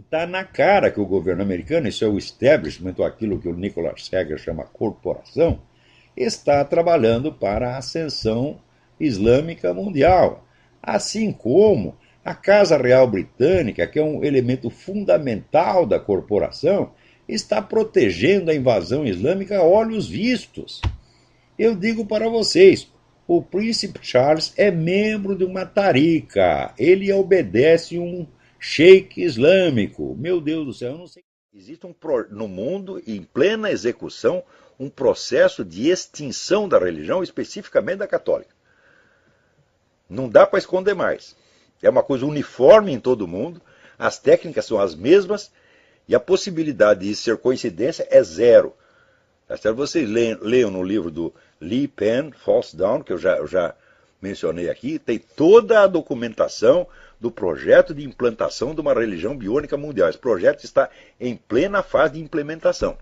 está na cara que o governo americano, isso é o establishment, ou aquilo que o Nicholas Seger chama corporação, está trabalhando para a ascensão islâmica mundial. Assim como a Casa Real Britânica, que é um elemento fundamental da corporação, está protegendo a invasão islâmica a olhos vistos. Eu digo para vocês, o príncipe Charles é membro de uma tarica. Ele obedece um sheik islâmico. Meu Deus do céu, eu não sei. Existe no mundo, em plena execução, um processo de extinção da religião, especificamente da católica. Não dá para esconder mais. É uma coisa uniforme em todo mundo, as técnicas são as mesmas e a possibilidade de isso ser coincidência é zero. Vocês leiam no livro do Lee Penn, False Dawn, que eu já mencionei aqui, tem toda a documentação do projeto de implantação de uma religião biônica mundial. Esse projeto está em plena fase de implementação.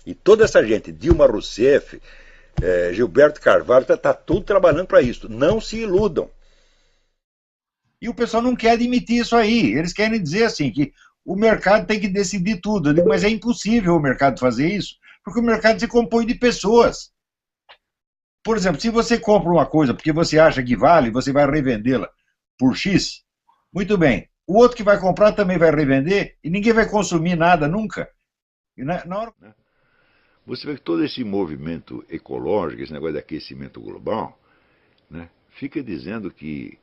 E toda essa gente, Dilma Rousseff, Gilberto Carvalho, está tudo trabalhando para isso. Não se iludam. E o pessoal não quer admitir isso aí. Eles querem dizer assim, que o mercado tem que decidir tudo. Eu digo, mas é impossível o mercado fazer isso, porque o mercado se compõe de pessoas. Por exemplo, se você compra uma coisa porque você acha que vale, você vai revendê-la por X, muito bem. O outro que vai comprar também vai revender e ninguém vai consumir nada nunca. E na hora... Você vê que todo esse movimento ecológico, esse negócio de aquecimento global, né, fica dizendo que,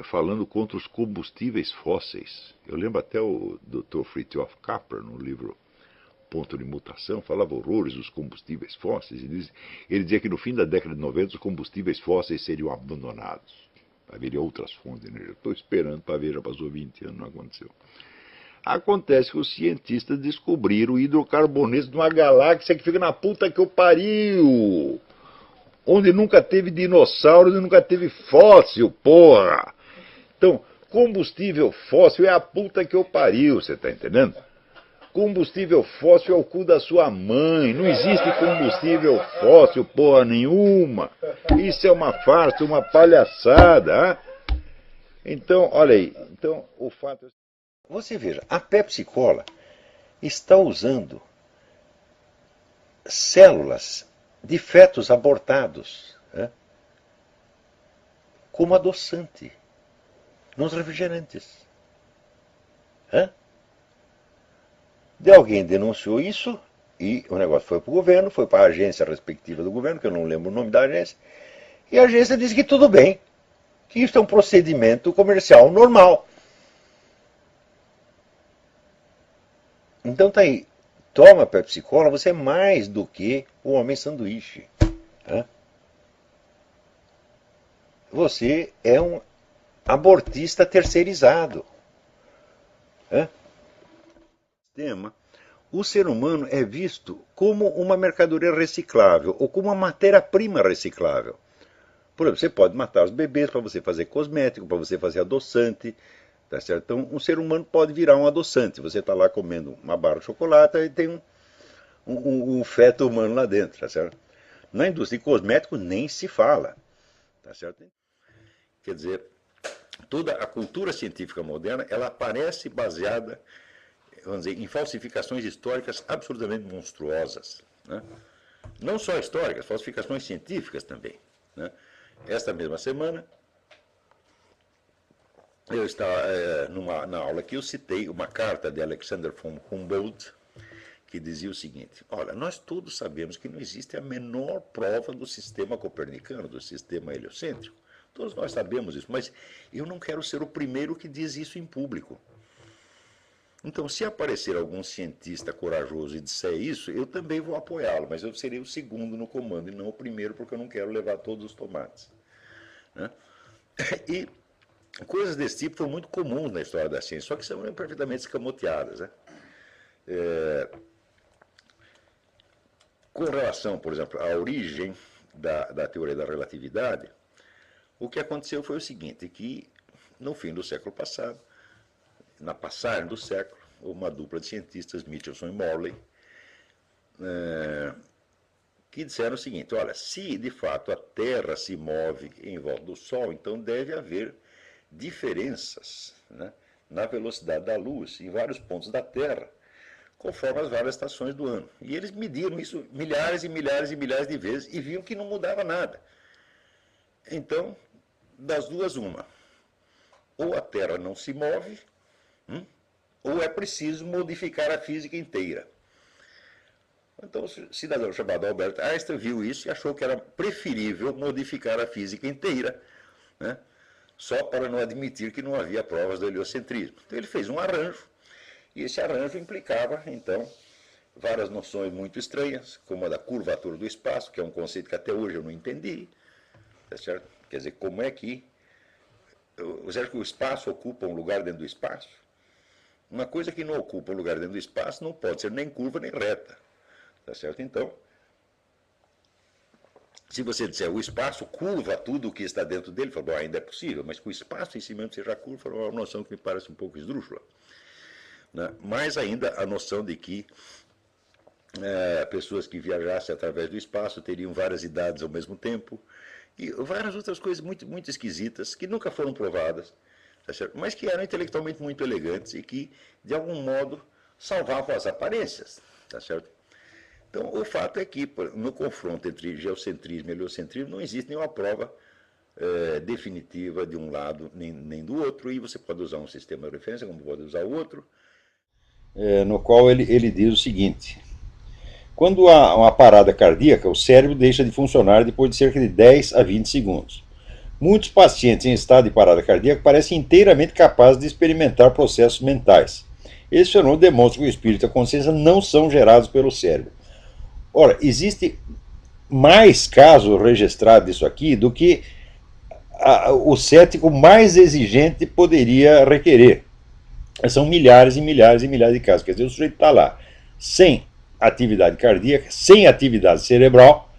falando contra os combustíveis fósseis. Eu lembro até o Dr. Fritjof Capra, no livro Ponto de Mutação, falava horrores dos combustíveis fósseis. Ele dizia que no fim da década de 90 os combustíveis fósseis seriam abandonados. Haveria outras fontes de energia. Estou esperando para ver, já passou 20 anos, não aconteceu. Acontece que os cientistas descobriram o hidrocarboneto de uma galáxia que fica na puta que eu pariu. Onde nunca teve dinossauro, onde nunca teve fóssil, porra. Então, combustível fóssil é a puta que eu pariu, você está entendendo? Combustível fóssil é o cu da sua mãe. Não existe combustível fóssil, porra nenhuma. Isso é uma farsa, uma palhaçada. Hein? Então, olha aí. Então, o fato... Você veja, a Pepsi Cola está usando células de fetos abortados, né, como adoçante nos refrigerantes. De alguém denunciou isso e o negócio foi para o governo, foi para a agência respectiva do governo, que eu não lembro o nome da agência, e a agência disse que tudo bem, que isso é um procedimento comercial normal. Então tá aí, toma Pepsi Cola, você é mais do que o homem sanduíche. Você é um abortista terceirizado. O ser humano é visto como uma mercadoria reciclável ou como uma matéria-prima reciclável. Por exemplo, você pode matar os bebês para você fazer cosmético, para você fazer adoçante. Tá certo? Então, um ser humano pode virar um adoçante. Você está lá comendo uma barra de chocolate e tem um feto humano lá dentro. Tá certo? Na indústria de cosméticos nem se fala. Tá certo? Quer dizer, toda a cultura científica moderna ela parece baseada, vamos dizer, em falsificações históricas absolutamente monstruosas. Né? Não só históricas, falsificações científicas também. Né? Esta mesma semana, eu estava na aula que eu citei uma carta de Alexander von Humboldt que dizia o seguinte: olha, nós todos sabemos que não existe a menor prova do sistema copernicano, do sistema heliocêntrico. Todos nós sabemos isso, mas eu não quero ser o primeiro que diz isso em público. Então, se aparecer algum cientista corajoso e disser isso, eu também vou apoiá-lo, mas eu serei o segundo no comando e não o primeiro, porque eu não quero levar todos os tomates. Né? E coisas desse tipo foram muito comuns na história da ciência, só que são perfeitamente escamoteadas. Né? Com relação, por exemplo, à origem da teoria da relatividade, o que aconteceu foi o seguinte, que no fim do século passado, na passagem do século, uma dupla de cientistas, Michelson e Morley, que disseram o seguinte: olha, se de fato a Terra se move em volta do Sol, então deve haver diferenças, né, na velocidade da luz em vários pontos da Terra, conforme as várias estações do ano. E eles mediram isso milhares e milhares e milhares de vezes e viam que não mudava nada. Então, das duas, uma. Ou a Terra não se move, ou é preciso modificar a física inteira. Então, o cidadão chamado Albert Einstein viu isso e achou que era preferível modificar a física inteira, né, só para não admitir que não havia provas do heliocentrismo. Então, ele fez um arranjo, e esse arranjo implicava, então, várias noções muito estranhas, como a da curvatura do espaço, que é um conceito que até hoje eu não entendi, tá certo? Quer dizer, como é que o espaço ocupa um lugar dentro do espaço? Uma coisa que não ocupa um lugar dentro do espaço não pode ser nem curva nem reta. Tá certo? Então, se você disser o espaço curva tudo o que está dentro dele, fala, bom, ainda é possível, mas que o espaço em si mesmo seja curva é uma noção que me parece um pouco esdrúxula. Né? Mais ainda a noção de que pessoas que viajassem através do espaço teriam várias idades ao mesmo tempo, e várias outras coisas muito, muito esquisitas, que nunca foram provadas, tá certo? Mas que eram intelectualmente muito elegantes e que, de algum modo, salvavam as aparências. Tá certo? Então, o fato é que, no confronto entre geocentrismo e heliocentrismo, não existe nenhuma prova definitiva de um lado nem do outro, e você pode usar um sistema de referência, como pode usar o outro. No qual ele diz o seguinte: quando há uma parada cardíaca, o cérebro deixa de funcionar depois de cerca de 10 a 20 segundos. Muitos pacientes em estado de parada cardíaca parecem inteiramente capazes de experimentar processos mentais. Esse fenômeno demonstra que o espírito e a consciência não são gerados pelo cérebro. Ora, existe mais casos registrados disso aqui do que o cético mais exigente poderia requerer. São milhares e milhares e milhares de casos. Quer dizer, o sujeito está lá sem atividade cardíaca, sem atividade cerebral,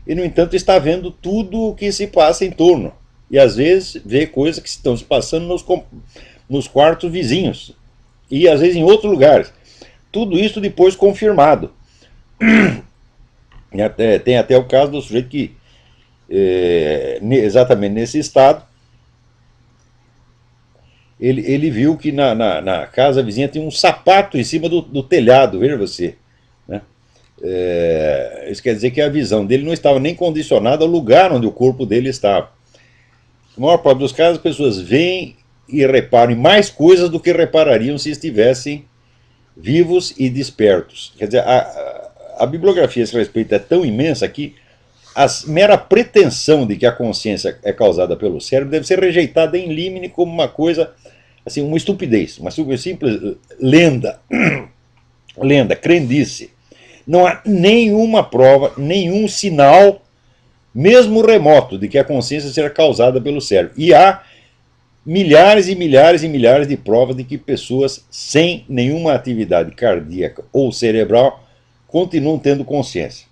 e, no entanto, está vendo tudo o que se passa em torno. E, às vezes, vê coisas que estão se passando nos quartos vizinhos. E, às vezes, em outros lugares. Tudo isso depois confirmado. Tem até o caso do sujeito que, exatamente nesse estado, ele viu que na casa vizinha tinha um sapato em cima do telhado, veja você. Né? Isso quer dizer que a visão dele não estava nem condicionada ao lugar onde o corpo dele estava. Na maior parte dos casos, as pessoas veem e reparam em mais coisas do que reparariam se estivessem vivos e despertos. Quer dizer, a bibliografia a esse respeito é tão imensa que a mera pretensão de que a consciência é causada pelo cérebro deve ser rejeitada em limine como uma coisa, assim, uma estupidez, uma simples lenda, crendice. Não há nenhuma prova, nenhum sinal, mesmo remoto, de que a consciência seja causada pelo cérebro. E há milhares e milhares e milhares de provas de que pessoas sem nenhuma atividade cardíaca ou cerebral continuam tendo consciência.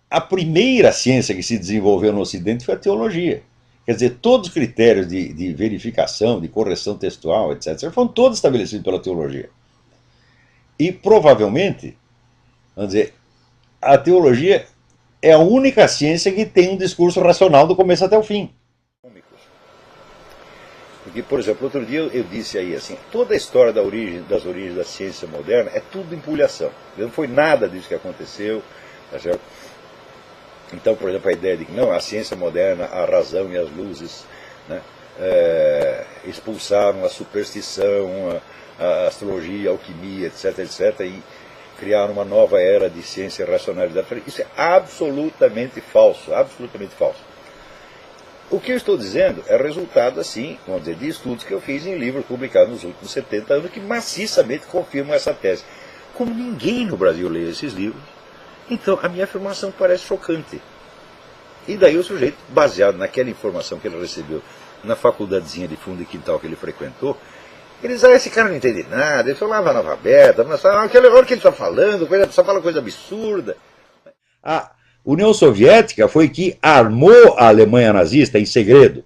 A primeira ciência que se desenvolveu no Ocidente foi a teologia. Quer dizer, todos os critérios de verificação, de correção textual, etc., foram todos estabelecidos pela teologia. E, provavelmente, vamos dizer, a teologia é a única ciência que tem um discurso racional do começo até o fim. Porque, por exemplo, outro dia eu disse aí assim, toda a história das origens da ciência moderna é tudo empulhação. Não foi nada disso que aconteceu, tá certo? Então, por exemplo, a ideia de que não, a ciência moderna, a razão e as luzes, né, expulsaram a superstição, a astrologia, a alquimia, etc., etc., e criaram uma nova era de ciência e racionalidade. Isso é absolutamente falso, absolutamente falso. O que eu estou dizendo é resultado, assim, vamos dizer, de estudos que eu fiz em livros publicados nos últimos 70 anos que maciçamente confirmam essa tese. Como ninguém no Brasil lê esses livros, então a minha afirmação parece chocante. E daí o sujeito, baseado naquela informação que ele recebeu na faculdadezinha de fundo de quintal que ele frequentou, ele diz, esse cara não entende nada, ele só lava analfabeta, mas aquele hora que ele está falando, só fala coisa absurda. A União Soviética foi que armou a Alemanha nazista em segredo.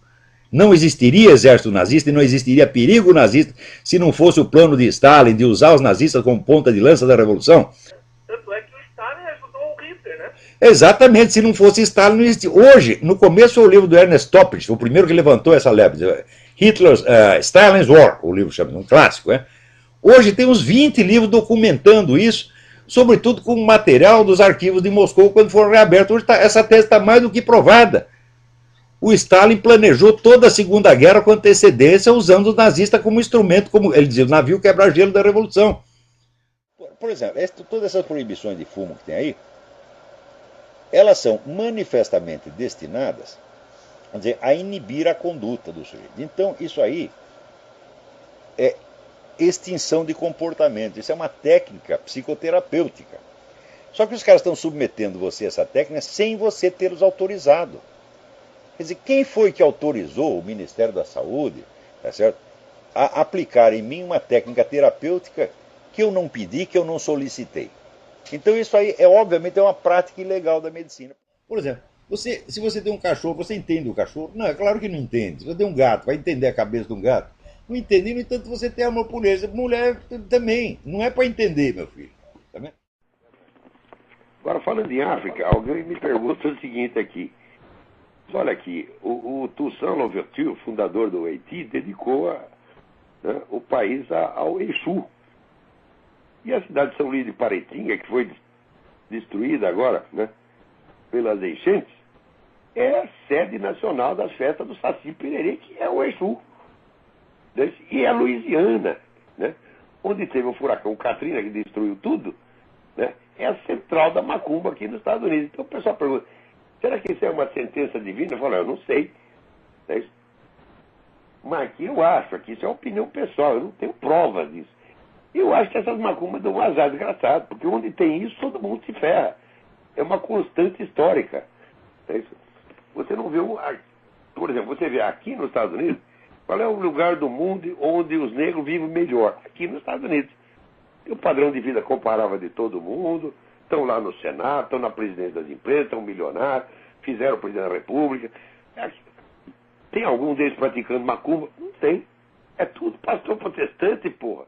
Não existiria exército nazista e não existiria perigo nazista se não fosse o plano de Stalin de usar os nazistas como ponta de lança da revolução. Tanto é que o Stalin ajudou o Hitler, né? Exatamente, se não fosse Stalin não existia. Hoje, no começo foi o livro do Ernest Toppich, o primeiro que levantou essa lebre. Stalin's War, o livro chama, um clássico, né? Hoje tem uns 20 livros documentando isso, sobretudo com material dos arquivos de Moscou quando foram reabertos. Hoje essa tese está mais do que provada. O Stalin planejou toda a Segunda Guerra com antecedência, usando os nazistas como instrumento, como ele dizia, o navio quebra-gelo da Revolução. Por exemplo, todas essas proibições de fumo que tem aí, elas são manifestamente destinadas, vamos dizer, a inibir a conduta do sujeito. Então, isso aí é extinção de comportamento. Isso é uma técnica psicoterapêutica. Só que os caras estão submetendo você a essa técnica sem você tê-los autorizado. Quer dizer, quem foi que autorizou o Ministério da Saúde, tá certo, a aplicar em mim uma técnica terapêutica que eu não pedi, que eu não solicitei? Então isso aí, obviamente, é uma prática ilegal da medicina. Por exemplo, se você tem um cachorro, você entende o cachorro? Não, é claro que não entende. Se você tem um gato, vai entender a cabeça de um gato? Não entende, no entanto, você tem amor por ele. Mulher também. Não é para entender, meu filho. Tá vendo? Agora, falando em África, alguém me pergunta o seguinte aqui. Olha aqui, o Toussaint Louverture, fundador do Haiti, dedicou o país ao Exu. E a cidade de São Luís de Paraitinga, que foi destruída agora, né, pelas enchentes, é a sede nacional das festas do Saci Pererê, que é o Exu. E a Louisiana, né, onde teve o furacão Katrina, que destruiu tudo, né, é a central da macumba aqui nos Estados Unidos. Então o pessoal pergunta, será que isso é uma sentença divina? Eu falo, eu não sei. Né? Mas aqui eu acho, que isso é opinião pessoal, eu não tenho provas disso. Eu acho que essas macumbas dão um azar desgraçado, porque onde tem isso, todo mundo se ferra. É uma constante histórica. Né? Você não vê, por exemplo, você vê aqui nos Estados Unidos, qual é o lugar do mundo onde os negros vivem melhor? Aqui nos Estados Unidos. E o padrão de vida comparável de todo mundo, estão lá no Senado, estão na presidência das empresas, estão milionários, fizeram o presidente da República. Tem algum deles praticando macumba? Não tem. É tudo pastor protestante, porra.